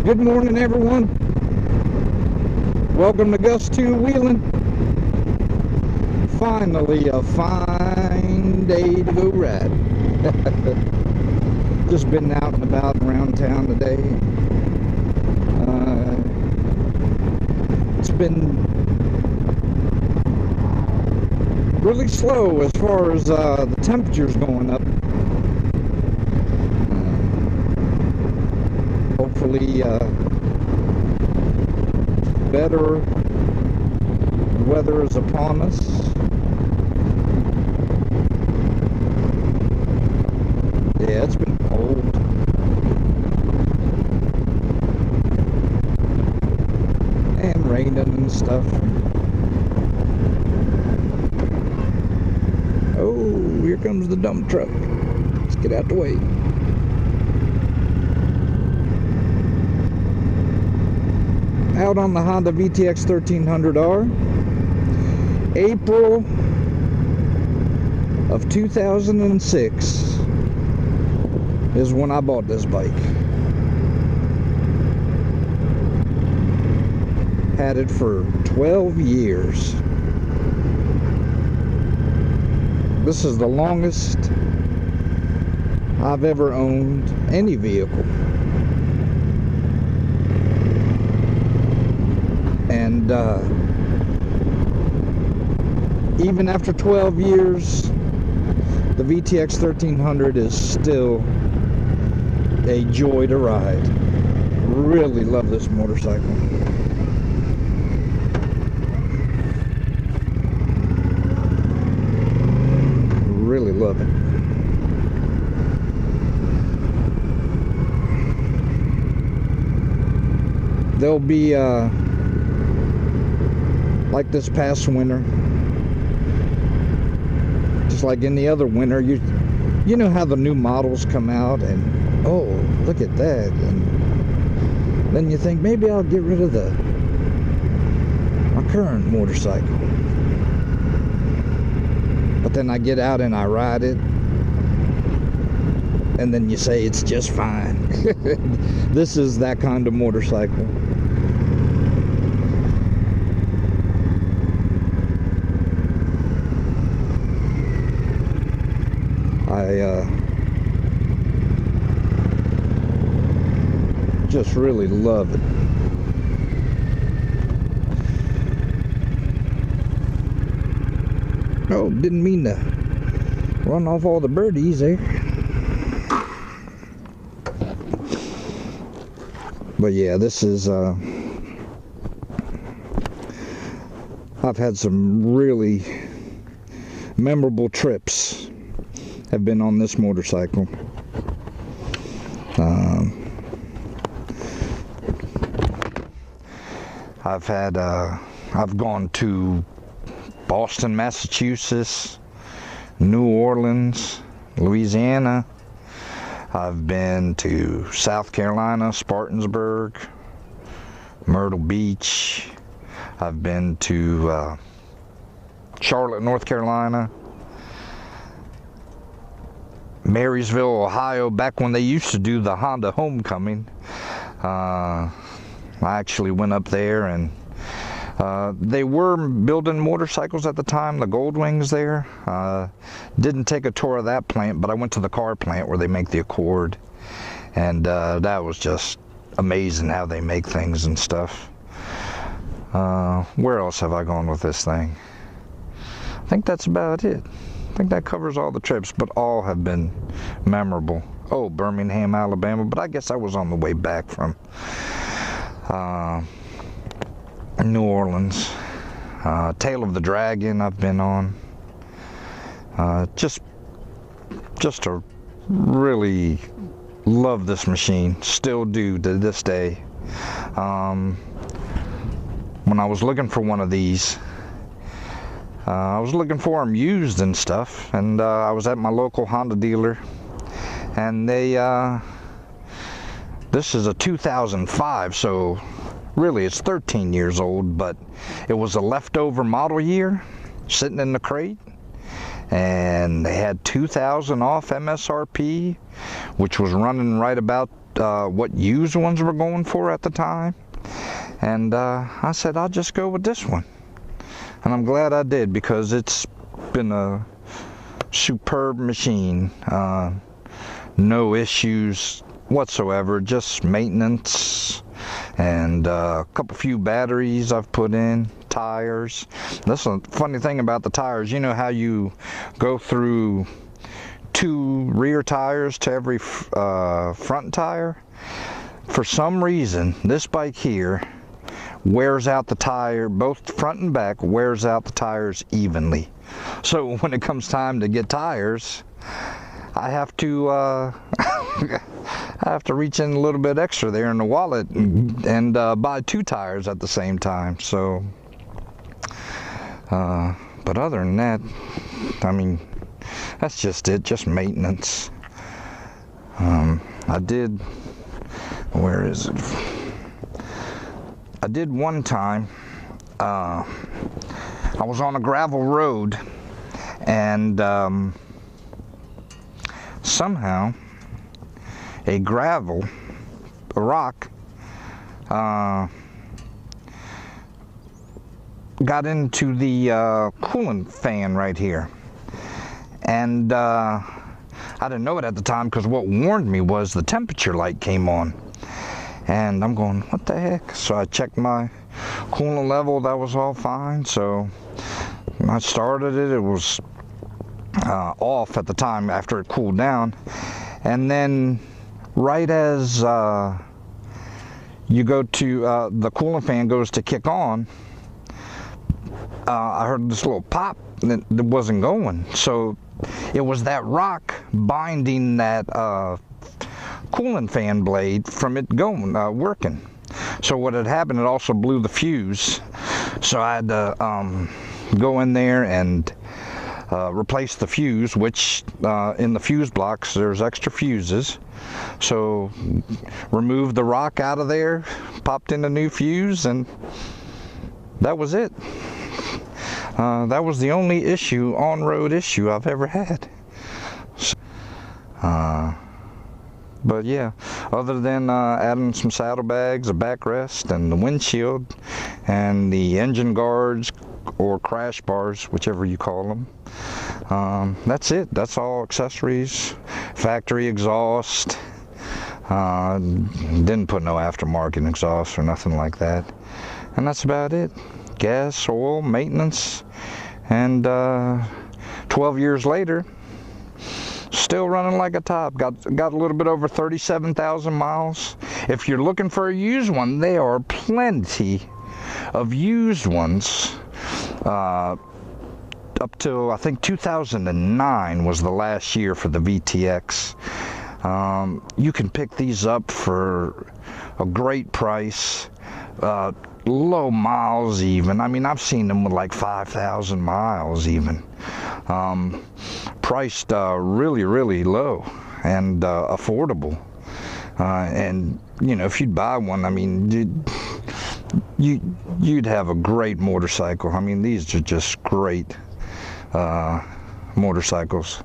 Good morning, everyone. Welcome to Gus 2 Wheeling. Finally, a fine day to go ride. Just been out and about around town today. It's been really slow as far as the temperatures going up. Hopefully better weather is upon us. Yeah, it's been cold. And raining and stuff. Oh, here comes the dump truck. Let's get out the way. Out on the Honda VTX1300R, April of 2006 is when I bought this bike. Had it for 12 years. This is the longest I've ever owned any vehicle. And even after 12 years, the VTX 1300 is still a joy to ride. Really love this motorcycle. Really love it. There'll be like this past winter, just like any other winter, you know how the new models come out and oh, look at that, and then you think maybe I'll get rid of my current motorcycle, but then I get out and I ride it, and then you say it's just fine. This is that kind of motorcycle. I just really love it. Oh, didn't mean to run off all the birdies there. But yeah, this is I've had some really memorable trips have been on this motorcycle. I've gone to Boston, Massachusetts, New Orleans, Louisiana. I've been to South Carolina, Spartanburg, Myrtle Beach. I've been to Charlotte, North Carolina, Marysville, Ohio, back when they used to do the Honda Homecoming. I actually went up there, and they were building motorcycles at the time, the Goldwings there. Didn't take a tour of that plant, but I went to the car plant where they make the Accord, and that was just amazing how they make things and stuff. Where else have I gone with this thing? I think that's about it. I think that covers all the trips, but all have been memorable. Oh, Birmingham, Alabama, but I guess I was on the way back from New Orleans. Tail of the Dragon I've been on. Just to really love this machine. Still do to this day. When I was looking for one of these, I was looking for them used and stuff, and I was at my local Honda dealer, and they this is a 2005, so really it's 13 years old, but it was a leftover model year sitting in the crate, and they had 2,000 off MSRP, which was running right about what used ones were going for at the time, and I said I'll just go with this one, and I'm glad I did, because it's been a superb machine. No issues whatsoever, just maintenance, and a few batteries I've put in, tires. That's a funny thing about the tires. You know how you go through 2 rear tires to every front tire? For some reason, this bike here wears out the tire, both front and back, wears out the tires evenly. So when it comes time to get tires, I have to reach in a little bit extra there in the wallet and buy 2 tires at the same time. So, but other than that, I mean, that's just it, just maintenance. I did, where is it? I did one time, I was on a gravel road, and somehow a rock got into the coolant fan right here, and I didn't know it at the time, because what warned me was the temperature light came on, and I'm going, what the heck? So I checked my coolant level, that was all fine. So I started it, it was off at the time after it cooled down, and then right as you go to the coolant fan goes to kick on, I heard this little pop that wasn't going. So it was that rock binding that coolant fan blade from it going working. So what had happened, it also blew the fuse. So I had to go in there and replace the fuse, which in the fuse blocks there's extra fuses. So removed the rock out of there, popped in a new fuse, and that was it. That was the only issue, on-road issue I've ever had. So, but yeah, other than adding some saddlebags, a backrest, and the windshield, and the engine guards or crash bars, whichever you call them, that's it. That's all accessories, factory exhaust. Didn't put no aftermarket exhaust or nothing like that, and that's about it. Gas, oil, maintenance, and 12 years later, still running like a top. Got a little bit over 37,000 miles. If you're looking for a used one, there are plenty of used ones. Up till I think 2009 was the last year for the VTX. You can pick these up for a great price. Low miles even. I mean, I've seen them with like 5,000 miles even. Priced really, really low and affordable. And you know, if you'd buy one, I mean, you'd have a great motorcycle. I mean, these are just great motorcycles.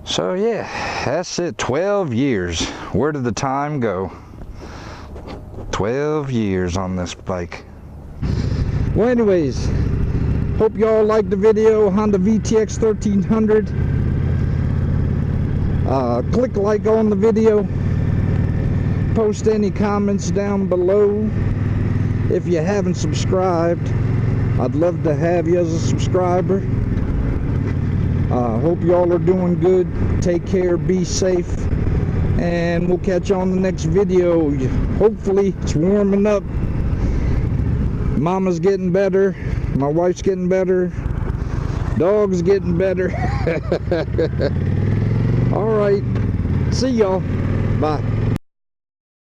So yeah, that's it. 12 years. Where did the time go? 12 years on this bike. Well, anyways, hope y'all liked the video. Honda VTX1300. Click like on the video. Post any comments down below. If you haven't subscribed, I'd love to have you as a subscriber. Hope y'all are doing good. Take care, be safe, and we'll catch you on the next video. Hopefully it's warming up. Mama's getting better, my wife's getting better, dog's getting better. All right, see y'all, bye.